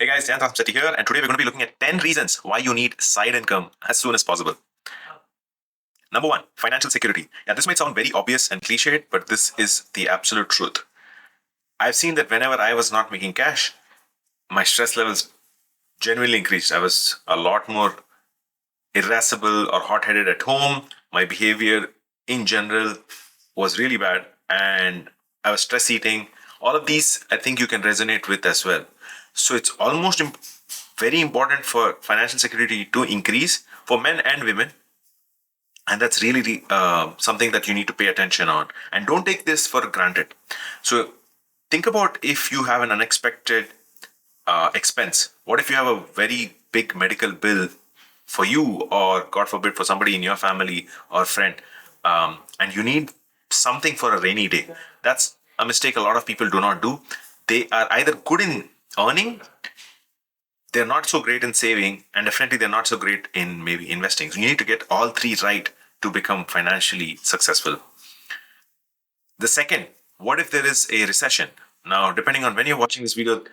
Hey guys, Jan Seti here, and today we're going to be looking at 10 reasons why you need side income as soon as possible. Number one, financial security. Yeah, this might sound very obvious and cliched, but this is the absolute truth. I've seen that whenever I was not making cash, my stress levels genuinely increased. I was a lot more irascible or hot headed at home. My behavior in general was really bad, and I was stress eating. All of these, I think you can resonate with as well. So it's almost very important for financial security to increase for men and women. And that's really something that you need to pay attention on. And don't take this for granted. So think about if you have an unexpected expense. What if you have a very big medical bill for you, or God forbid, for somebody in your family or friend, and you need something for a rainy day? That's a mistake a lot of people do not do. They are either good in earning, they're not so great in saving, and definitely they're not so great in maybe investing. So you need to get all three right to become financially successful. The second, what if there is a recession? Now, depending on when you're watching this video,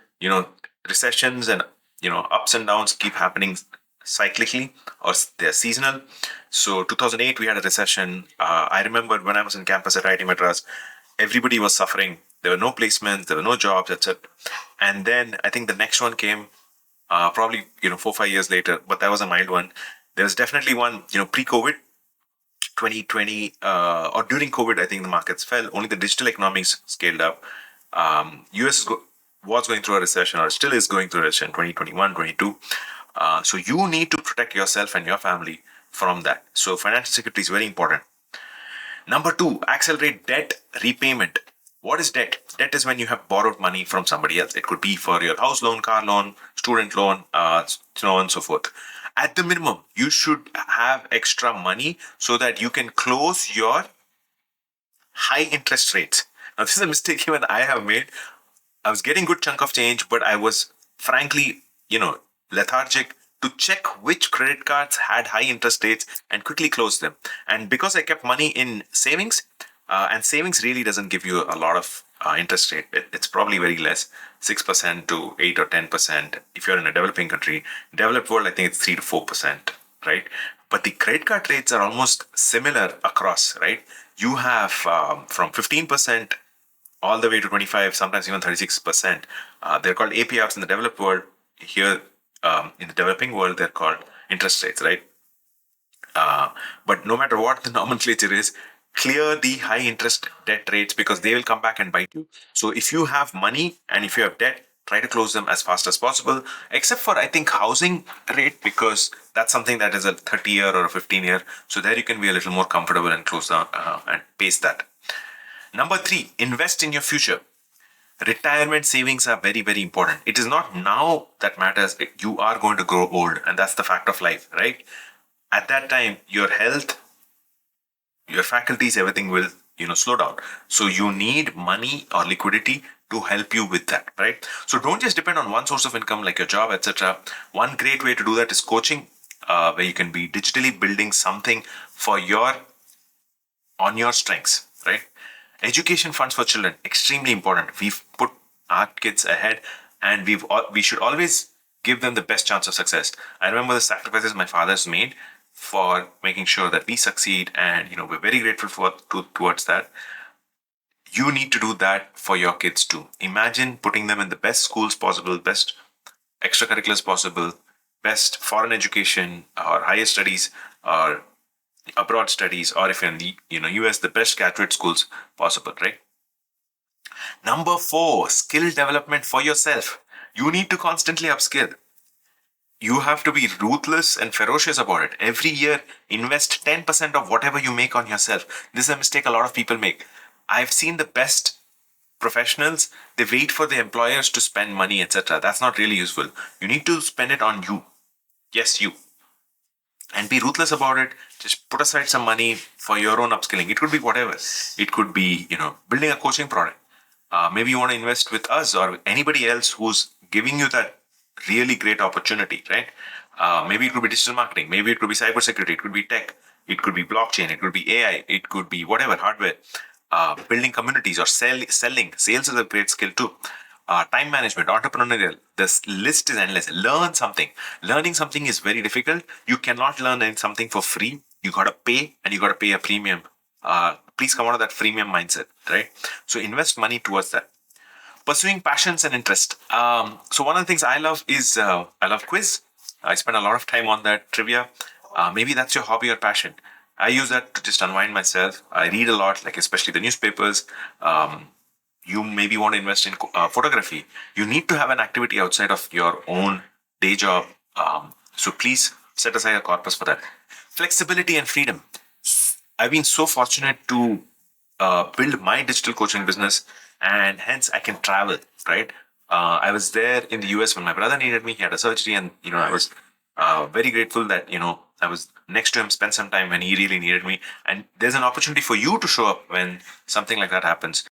recessions and ups and downs keep happening cyclically, or they're seasonal. So 2008 we had a recession. I remember when I was in campus at IIT Madras, everybody was suffering. There were no placements, there were no jobs, etc. And then I think the next one came probably 4-5 years later, but that was a mild one. There was definitely one pre-COVID 2020 or during COVID. I think the markets fell. Only the digital economics scaled up. US was going through a recession, or still is going through a recession, 2021, 22. So you need to protect yourself and your family from that. So financial security is very important. Number two, accelerate debt repayment. What is debt? Debt is when you have borrowed money from somebody else. It could be for your house loan, car loan, student loan, so on and so forth. At the minimum, you should have extra money so that you can close your high interest rates. Now, this is a mistake even I have made. I was getting good chunk of change, but I was frankly, lethargic to check which credit cards had high interest rates and quickly close them. And because I kept money in savings, and savings really doesn't give you a lot of interest rate. It's probably very less, 6% to 8 or 10%. If you're in a developing country, developed world, I think it's 3 to 4%, right? But the credit card rates are almost similar across, right? You have from 15% all the way to 25, sometimes even 36%. They're called APRs in the developed world. Here in the developing world, they're called interest rates, right? But no matter what the nomenclature is, clear the high interest debt rates, because they will come back and bite you. So if you have money and if you have debt, try to close them as fast as possible, except for, I think, housing rate, because that's something that is a 30-year or a 15-year. So there you can be a little more comfortable and close down and pace that. Number three, invest in your future. Retirement savings are very, very important. It is not now that matters. You are going to grow old, and that's the fact of life, right? At that time, your health, your faculties, everything will slow down. So you need money or liquidity to help you with that, right? So don't just depend on one source of income like your job, etc. One great way to do that is coaching, where you can be digitally building something for on your strengths, right? Education funds for children, extremely important. We've put our kids ahead, and we should always give them the best chance of success. I remember the sacrifices my father's made for making sure that we succeed, and we're very grateful towards that. You need to do that for your kids too. Imagine putting them in the best schools possible, best extracurriculars possible, best foreign education or higher studies or abroad studies, or if you're in the US, the best graduate schools possible, right? Number four, skill development for yourself. You need to constantly upskill. You have to be ruthless and ferocious about it. Every year, invest 10% of whatever you make on yourself. This is a mistake a lot of people make. I've seen the best professionals, they wait for the employers to spend money, etc. That's not really useful. You need to spend it on you. Yes, you. And be ruthless about it. Just put aside some money for your own upskilling. It could be whatever. It could be, building a coaching product. Maybe you want to invest with us or anybody else who's giving you that really great opportunity, right? Maybe it could be digital marketing. Maybe it could be cybersecurity. It could be tech. It could be blockchain. It could be AI. It could be whatever, hardware. Building communities or selling. Sales is a great skill too. time management, entrepreneurial. This list is endless. Learn something. Learning something is very difficult. You cannot learn something for free. You gotta pay, and you gotta pay a premium. Please come out of that freemium mindset, right? So invest money towards that. Pursuing passions and interest. So one of the things I love is I love quiz. I spend a lot of time on that trivia. Maybe that's your hobby or passion. I use that to just unwind myself. I read a lot, like especially the newspapers. You maybe want to invest in photography. You need to have an activity outside of your own day job. So please set aside a corpus for that. Flexibility and freedom. I've been so fortunate to build my digital coaching business, and hence I can travel. Right. I was there in the US when my brother needed me. He had a surgery, and I was very grateful that I was next to him, spent some time when he really needed me. And there's an opportunity for you to show up when something like that happens.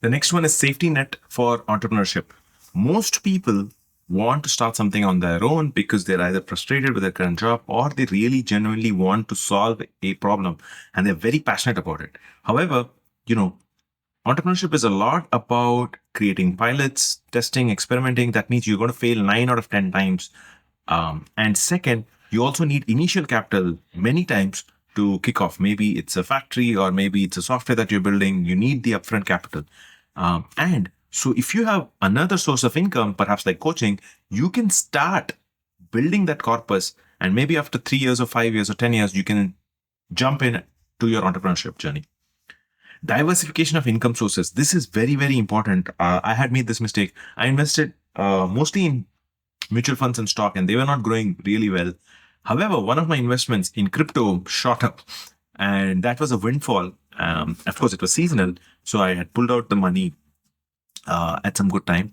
The next one is safety net for entrepreneurship. Most people want to start something on their own because they're either frustrated with their current job or they really genuinely want to solve a problem and they're very passionate about it. However, entrepreneurship is a lot about creating pilots, testing, experimenting. That means you're going to fail 9 out of 10 times. And second, you also need initial capital many times to kick off. Maybe it's a factory or maybe it's a software that you're building. You need the upfront capital. And so if you have another source of income, perhaps like coaching, you can start building that corpus. And maybe after 3 years or 5 years or 10 years, you can jump in to your entrepreneurship journey. Diversification of income sources. This is very, very important. I had made this mistake. I invested mostly in mutual funds and stock, and they were not growing really well. However, one of my investments in crypto shot up, and that was a windfall. Of course, it was seasonal, so I had pulled out the money at some good time.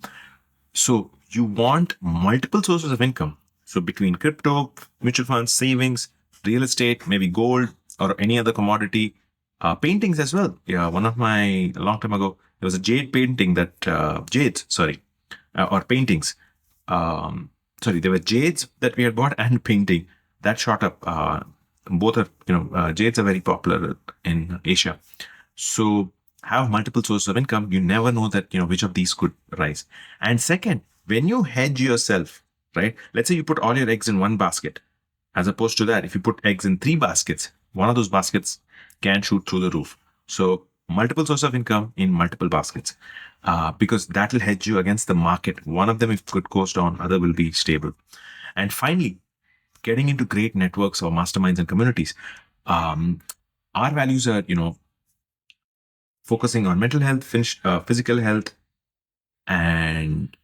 So you want multiple sources of income. So between crypto, mutual funds, savings, real estate, maybe gold or any other commodity, paintings as well. Yeah, one of my a long time ago, there was a jade painting that or paintings. There were jades that we had bought and painting that shot up. Both are, jades are very popular in Asia. So have multiple sources of income. You never know that, which of these could rise. And second, when you hedge yourself, right? Let's say you put all your eggs in one basket, as opposed to that, if you put eggs in 3 baskets, one of those baskets can shoot through the roof. So multiple sources of income in multiple baskets, because that will hedge you against the market. One of them, if it goes down, other will be stable. And finally, getting into great networks or masterminds and communities. Our values are, focusing on mental health, physical health, and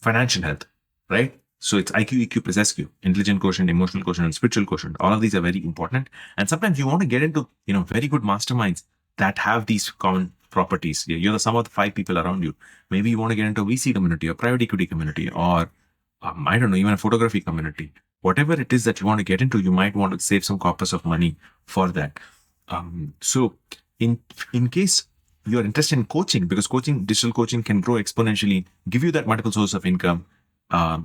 financial health, right? So it's IQ, EQ plus SQ, intelligent quotient, emotional quotient, and spiritual quotient. All of these are very important. And sometimes you want to get into, very good masterminds that have these common properties. You're the sum of the 5 people around you. Maybe you want to get into a VC community or private equity community or I don't know, even a photography community. Whatever it is that you want to get into, you might want to save some corpus of money for that. So in case you're interested in coaching, because digital coaching can grow exponentially, give you that multiple source of income.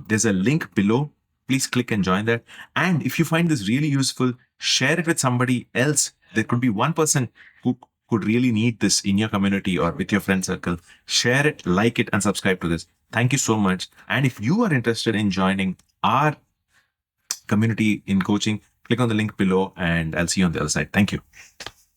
There's a link below. Please click and join that. And if you find this really useful, share it with somebody else. There could be one person who could really need this in your community or with your friend circle. Share it, like it, and subscribe to this. Thank you so much. And if you are interested in joining our community in coaching, click on the link below and I'll see you on the other side. Thank you.